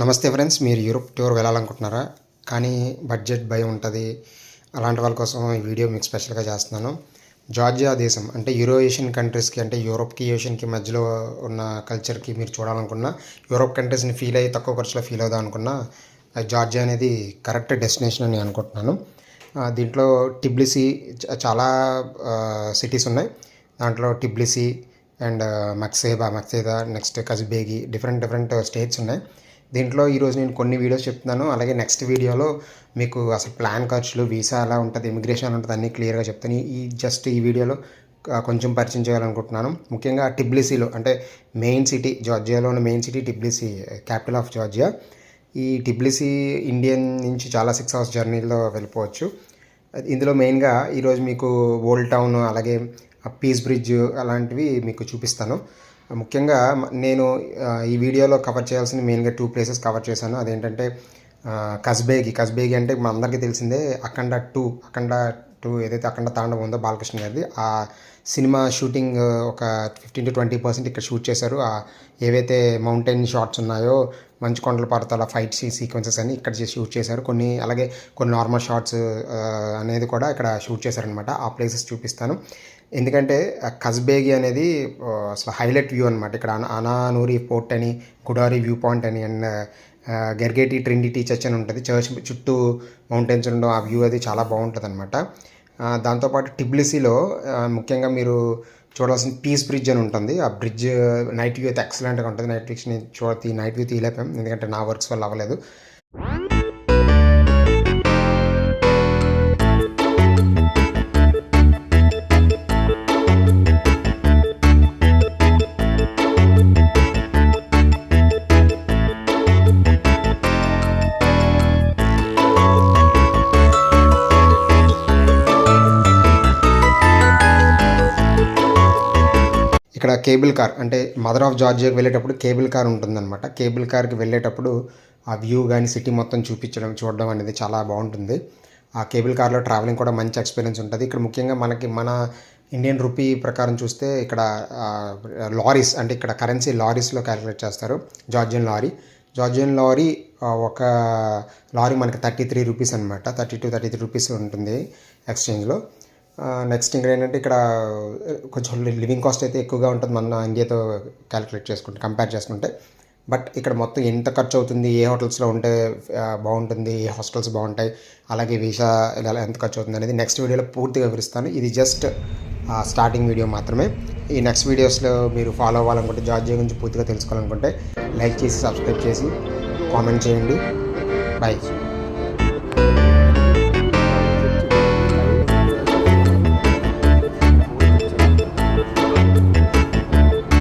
నమస్తే ఫ్రెండ్స్, మీరు Europe tour వెళ్ళాలనుకుంటున్నారా? కానీ బడ్జెట్ భయం ఉంటుంది. అలాంటి వాళ్ళ కోసం ఈ వీడియో మీకు స్పెషల్గా చేస్తున్నాను. జార్జియా దేశం అంటే యూరో ఏషియన్ కంట్రీస్కి, అంటే యూరోప్కి ఏషియన్కి మధ్యలో ఉన్న కల్చర్కి మీరు చూడాలనుకున్నా, యూరోప్ కంట్రీస్ని ఫీల్ అయ్యి తక్కువ ఖర్చులో ఫీల్ అవుదాం అనుకున్నా, జార్జియా అనేది కరెక్ట్ డెస్టినేషన్ అని అనుకుంటున్నాను. దీంట్లో టిబ్లిసీ చాలా సిటీస్ ఉన్నాయి. దాంట్లో Tbilisi and Mtskheta, next Kazbegi, different states ఉన్నాయి. దీంట్లో ఈరోజు నేను కొన్ని వీడియోస్ చెప్తున్నాను. అలాగే నెక్స్ట్ వీడియోలో మీకు అసలు ప్లాన్ ఖర్చులు, వీసా ఎలా ఉంటుంది, ఇమిగ్రేషన్ ఉంటుంది, అన్నీ క్లియర్గా చెప్తాను. ఈ వీడియోలో కొంచెం పరిచయం చేయాలనుకుంటున్నాను. ముఖ్యంగా టిబ్లిసీలో, అంటే మెయిన్ సిటీ, జార్జియాలో ఉన్న main city టిబ్లిసీ, capital of Georgia. ఈ టిబ్లిసీ ఇండియన్ నుంచి చాలా 6 hours జర్నీలో వెళ్ళిపోవచ్చు. ఇందులో మెయిన్గా ఈరోజు మీకు ఓల్డ్ టౌన్, అలాగే పీస్ బ్రిడ్జ్ అలాంటివి మీకు చూపిస్తాను. ముఖ్యంగా నేను ఈ వీడియోలో కవర్ చేయాల్సిన మెయిన్గా 2 places కవర్ చేశాను. అదేంటంటే కజ్బేగి అంటే మన అందరికీ తెలిసిందే. అఖండ టూ ఏదైతే అఖండ తాండవం ఉందో బాలకృష్ణ గారిది, ఆ సినిమా షూటింగ్ ఒక 15-20% ఇక్కడ షూట్ చేశారు. ఏవైతే మౌంటైన్ షాట్స్ ఉన్నాయో, మంచు కొండల పర్వతాల ఫైట్ సీక్వెన్సెస్ అని ఇక్కడ షూట్ చేశారు. అలాగే కొన్ని నార్మల్ షాట్స్ అనేది కూడా ఇక్కడ షూట్ చేశారనమాట. ఆ ప్లేసెస్ చూపిస్తాను. ఎందుకంటే కజ్బేగి అనేది అసలు హైలైట్ వ్యూ అనమాట. ఇక్కడ అనానూరి పోర్ట్ అని, గుడారి వ్యూ పాయింట్ అని, అండ్ గెర్గేటి ట్రినిటీ చర్చ్ అని ఉంటుంది. చర్చ్ చుట్టూ మౌంటైన్స్ ఉండడం, ఆ వ్యూ అది చాలా బాగుంటుంది అనమాట. దాంతోపాటు టిబ్లిసీలో ముఖ్యంగా మీరు చూడాల్సిన పీస్ బ్రిడ్జ్ అని ఉంటుంది. ఆ బ్రిడ్జ్ నైట్ వ్యూ అయితే ఎక్సలెంట్గా ఉంటుంది. నైట్ వ్యూ తీయలేపాం, ఎందుకంటే నా వర్క్స్ వల్ల అవ్వలేదు. ఇక్కడ కేబుల్ కార్, అంటే మదర్ ఆఫ్ జార్జియాకి వెళ్ళేటప్పుడు కేబుల్ కార్ ఉంటుందన్నమాట. కేబుల్ కార్కి వెళ్ళేటప్పుడు ఆ వ్యూ కానీ సిటీ మొత్తం చూడడం అనేది చాలా బాగుంటుంది. ఆ కేబుల్ కార్లో ట్రావెలింగ్ కూడా మంచి ఎక్స్పీరియన్స్ ఉంటుంది. ఇక్కడ ముఖ్యంగా మన ఇండియన్ రూపీ ప్రకారం చూస్తే ఇక్కడ లారీస్, అంటే ఇక్కడ కరెన్సీ లారీస్లో క్యాలిక్యులేట్ చేస్తారు. జార్జియన్ లారీ ఒక లారీ మనకి 33 రూపీస్ అనమాట. 33 రూపీస్ ఉంటుంది ఎక్స్చేంజ్లో. నెక్స్ట్ ఇంకా ఏంటంటే ఇక్కడ కొంచెం లివింగ్ కాస్ట్ అయితే ఎక్కువగా ఉంటుంది మన ఇండియాతో కంపేర్ చేసుకుంటే. బట్ ఇక్కడ మొత్తం ఎంత ఖర్చు అవుతుంది, ఏ హోటల్స్లో ఉంటే బాగుంటుంది, ఏ హాస్టల్స్ బాగుంటాయి, అలాగే వీసా ఇలా ఎంత ఖర్చు అవుతుంది అనేది నెక్స్ట్ వీడియోలో పూర్తిగా వివరిస్తాను. ఇది జస్ట్ స్టార్టింగ్ వీడియో మాత్రమే. ఈ నెక్స్ట్ వీడియోస్లో మీరు ఫాలో అవ్వాలనుకుంటే, జార్జియా గురించి పూర్తిగా తెలుసుకోవాలనుకుంటే లైక్ చేసి, సబ్స్క్రైబ్ చేసి, కామెంట్ చేయండి. బై.